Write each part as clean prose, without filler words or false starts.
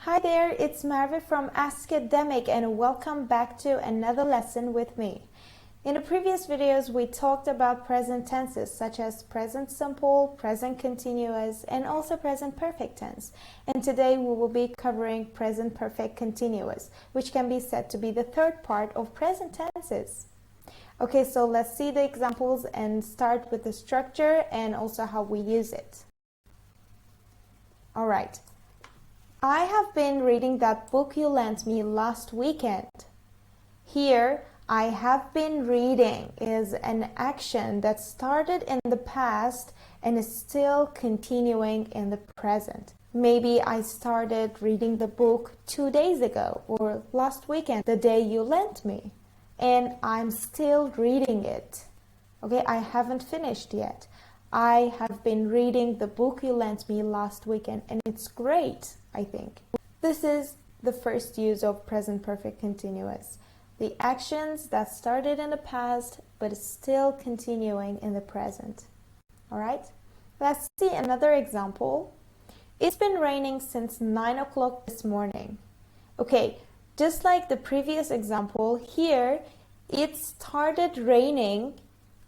Hi there, it's Marve from Askademic and welcome back to another lesson with me. In the previous videos, we talked about present tenses such as present simple, present continuous, and also present perfect tense. And today we will be covering present perfect continuous, which can be said to be the third part of present tenses. Okay, so let's see the examples and start with the structure and also how we use it. All right. I have been reading that book you lent me last weekend. Here, I have been reading is an action that started in the past and is still continuing in the present. Maybe I started reading the book 2 days ago or last weekend, the day you lent me, and I'm still reading it. Okay, I haven't finished yet. I have been reading the book you lent me last weekend and it's great, I think. This is the first use of present perfect continuous. The actions that started in the past but is still continuing in the present. Alright, let's see another example. It's been raining since 9 o'clock this morning. Okay, just like the previous example, here it started raining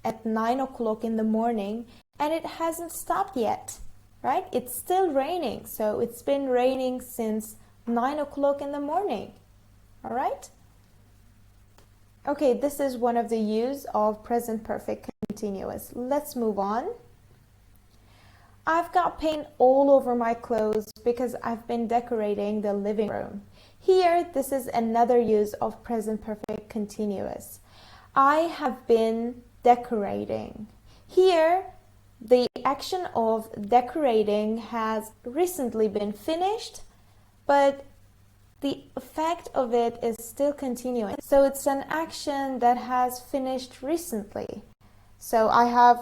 at 9 o'clock in the morning and it hasn't stopped yet, right? It's still raining, so it's been raining since 9 o'clock in the morning, all right? Okay, this is one of the use of present perfect continuous. Let's move on. I've got paint all over my clothes because I've been decorating the living room. Here, this is another use of present perfect continuous. I have been decorating. Here, the action of decorating has recently been finished, but the effect of it is still continuing. So it's an action that has finished recently. So I have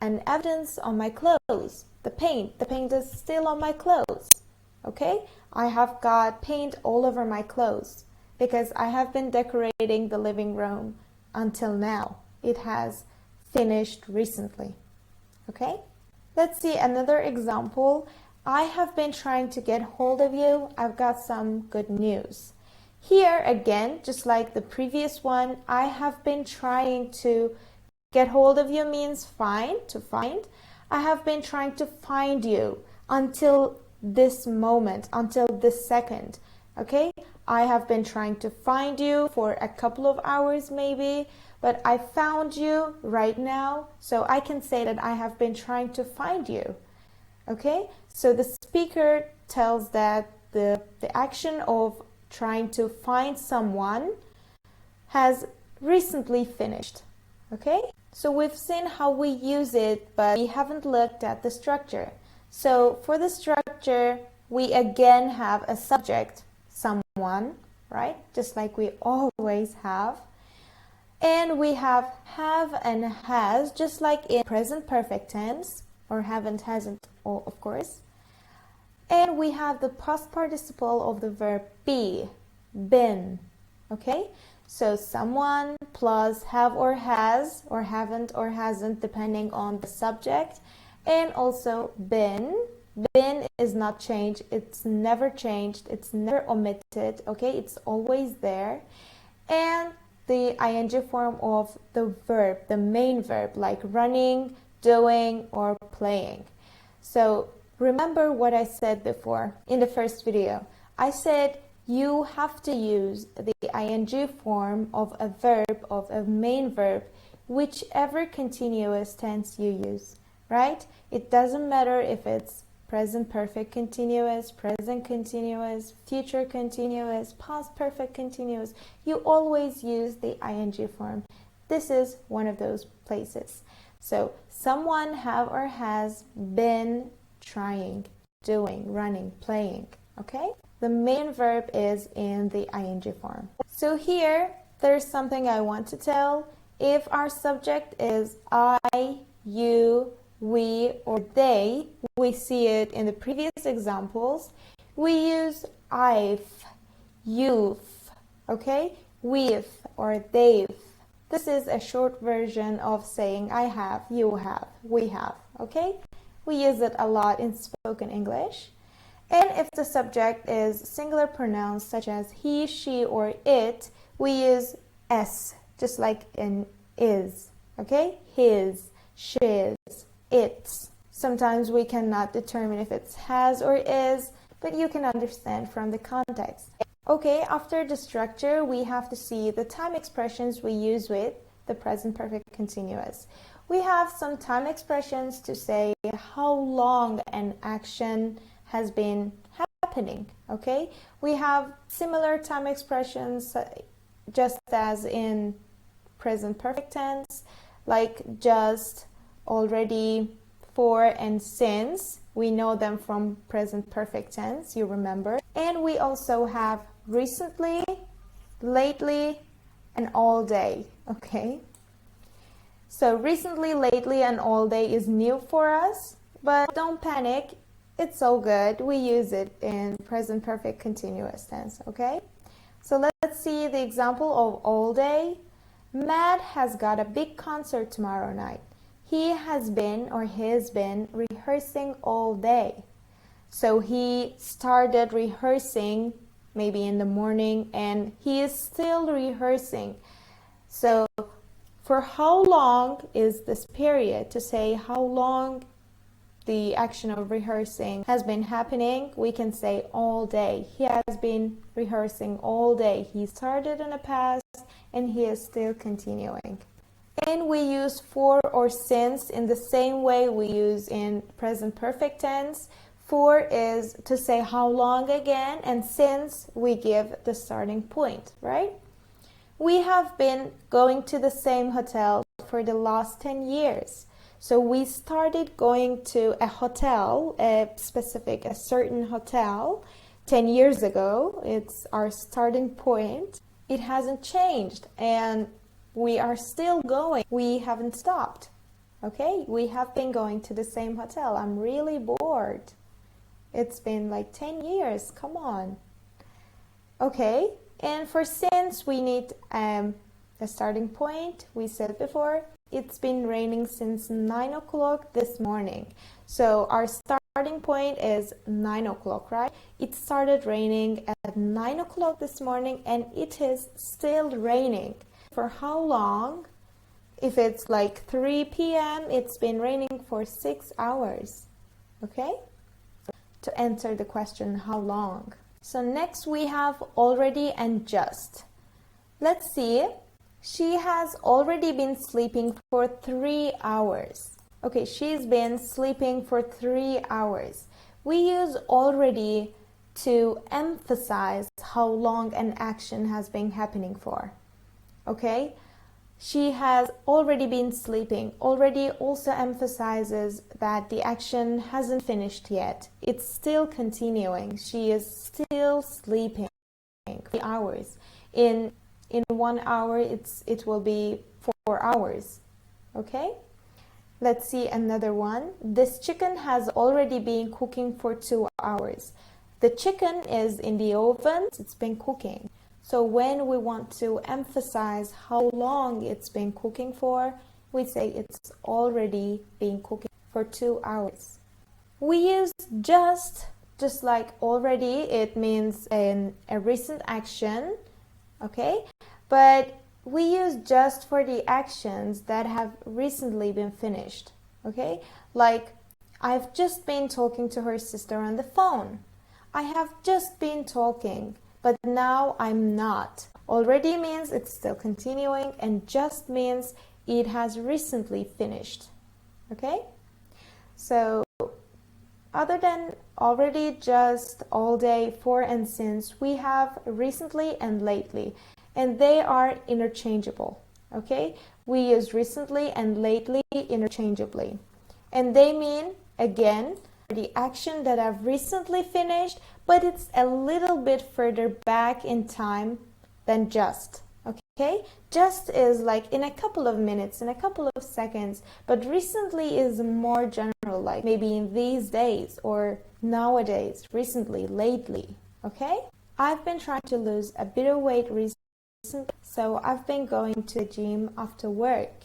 an evidence on my clothes, the paint is still on my clothes. Okay, I have got paint all over my clothes because I have been decorating the living room until now. It has finished recently. Okay, let's see another example. I have been trying to get hold of you. I've got some good news. Here again, just like the previous one, I have been trying to get hold of you means find, to find. I have been trying to find you until this moment, until this second. Okay, I have been trying to find you for a couple of hours maybe, but I found you right now, so I can say that I have been trying to find you. Okay, so the speaker tells that the action of trying to find someone has recently finished. Okay, so we've seen how we use it, but we haven't looked at the structure. So for the structure, we again have a subject, someone, right? Just like we always have. And we have and has, just like in present perfect tense, or haven't, hasn't, of course. And we have the past participle of the verb be, been. Okay, so someone plus have or has, or haven't or hasn't, depending on the subject. And also been. Been is not changed, it's never changed, it's never omitted. Okay, it's always there. And the ing form of the verb, the main verb, like running, doing, or playing. So remember what I said before in the first video. I said you have to use the ing form of a verb, of a main verb, whichever continuous tense you use, right? It doesn't matter if it's present perfect continuous, present continuous, future continuous, past perfect continuous. You always use the ing form. This is one of those places. So someone have or has been trying, doing, running, playing. Okay? The main verb is in the ing form. So here, there's something I want to tell. If our subject is I, you, we, or they, we see it in the previous examples, we use I've, you've, okay? We've or they've. This is a short version of saying I have, you have, we have, okay? We use it a lot in spoken English. And if the subject is singular pronouns such as he, she, or it, we use s, just like in is. Okay? His, shiz, its. Sometimes we cannot determine if it's has or is, but you can understand from the context. Okay, after the structure, we have to see the time expressions we use with the present perfect continuous. We have some time expressions to say how long an action has been happening. Okay, we have similar time expressions just as in present perfect tense, like just, already, for, and since. We know them from present perfect tense, you remember. And we also have recently, lately, and all day. Okay, so recently, lately, and all day is new for us, but don't panic, it's all good. We use it in present perfect continuous tense. Okay, so let's see the example of all day. Matt has got a big concert tomorrow night. He has been rehearsing all day. So he started rehearsing maybe in the morning and he is still rehearsing. So for how long is this period? To say how long the action of rehearsing has been happening, we can say all day. He has been rehearsing all day. He started in the past and he is still continuing. And we use for or since in the same way we use in present perfect tense. For is to say how long again, and since we give the starting point, right? We have been going to the same hotel for the last 10 years. So we started going to a hotel, a certain hotel, 10 years ago. It's our starting point. It hasn't changed and we are still going. We haven't stopped. Okay, we have been going to the same hotel. I'm really bored. It's been like 10 years. Come on. Okay, and for since we need a starting point. We said before, it's been raining since 9 o'clock this morning. So our starting point is 9 o'clock, right? It started raining at 9 o'clock this morning and it is still raining. For how long? If it's like 3 p.m., it's been raining for 6 hours. Okay? To answer the question, how long? So next we have already and just. Let's see. She has already been sleeping for 3 hours. Okay, she's been sleeping for 3 hours. We use already to emphasize how long an action has been happening for. Okay? She has already been sleeping. Already also emphasizes that the action hasn't finished yet. It's still continuing. She is still sleeping 3 hours. In 1 hour, it will be 4 hours. Okay? Let's see another one. This chicken has already been cooking for 2 hours. The chicken is in the oven. It's been cooking. So when we want to emphasize how long it's been cooking for, we say it's already been cooking for 2 hours. We use just like already, it means a recent action, okay? But we use just for the actions that have recently been finished, okay? Like, I've just been talking to her sister on the phone. I have just been talking, but now I'm not. Already means it's still continuing, and just means it has recently finished. Okay? So, other than already, just, all day, for, and since, we have recently and lately, and they are interchangeable. Okay? We use recently and lately interchangeably. And they mean, again, the action that I've recently finished, but it's a little bit further back in time than just. Okay? Just is like in a couple of minutes, in a couple of seconds, but recently is more general, like maybe in these days or nowadays, recently, lately. Okay? I've been trying to lose a bit of weight recently, so I've been going to the gym after work.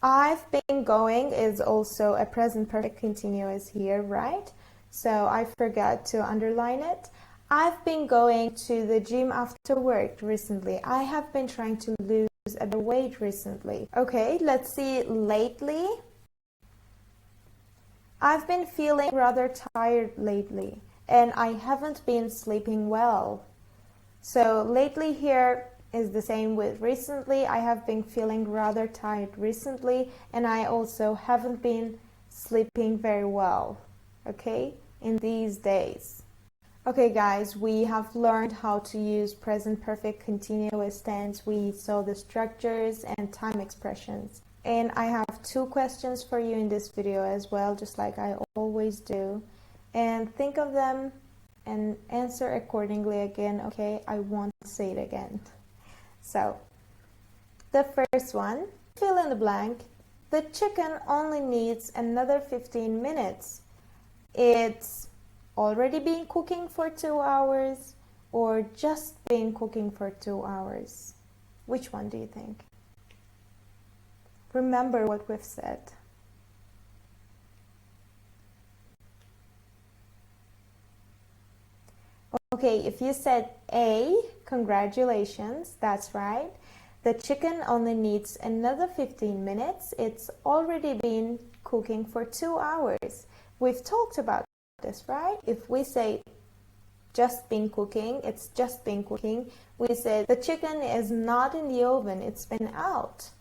I've been going is also a present perfect continuous here, right? so I forgot to underline it. I've been going to the gym after work recently. I have been trying to lose a bit of weight recently. Okay, let's see lately. I've been feeling rather tired lately and I haven't been sleeping well. So lately here is the same with recently. I have been feeling rather tired recently and I also haven't been sleeping very well, okay, in these days. Okay guys, we have learned how to use present perfect continuous tense. We saw the structures and time expressions. And I have 2 questions for you in this video as well, just like I always do. And think of them and answer accordingly again, okay? I won't say it again. So, the first one, fill in the blank. The chicken only needs another 15 minutes. It's already been cooking for 2 hours or just been cooking for 2 hours. Which one do you think? Remember what we've said. Okay, if you said A, congratulations, that's right. The chicken only needs another 15 minutes. It's already been cooking for 2 hours. We've talked about this, right? If we say just been cooking, it's just been cooking. We said the chicken is not in the oven, it's been out.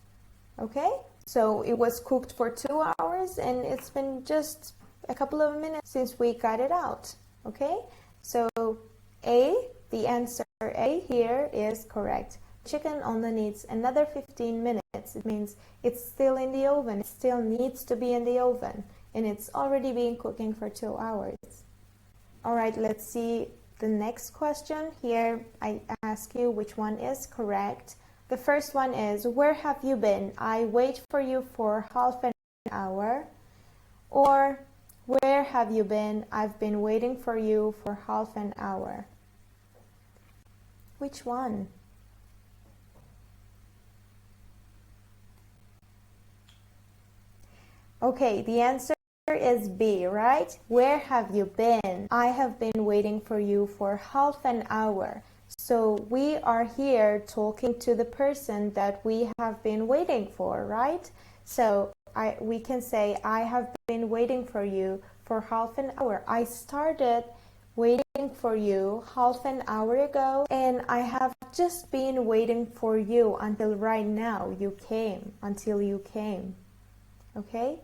Okay? So it was cooked for 2 hours and it's been just a couple of minutes since we got it out. Okay? So A, the answer A here is correct. Chicken only needs another 15 minutes. It means it's still in the oven. It still needs to be in the oven. And it's already been cooking for 2 hours. Alright, let's see the next question. Here I ask you which one is correct. The first one is, where have you been? I wait for you for half an hour. Or, where have you been? I've been waiting for you for half an hour. Which one? Okay, the answer is B, right? Where have you been? I have been waiting for you for half an hour. So we are here talking to the person that we have been waiting for, right? So we can say, I have been waiting for you for half an hour. I started waiting for you half an hour ago and I have just been waiting for you until right now. Until you came. Okay?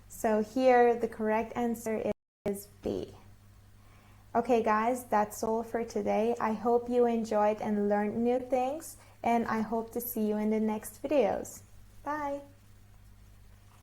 So here the correct answer is B. Okay guys, that's all for today. I hope you enjoyed and learned new things and I hope to see you in the next videos. Bye!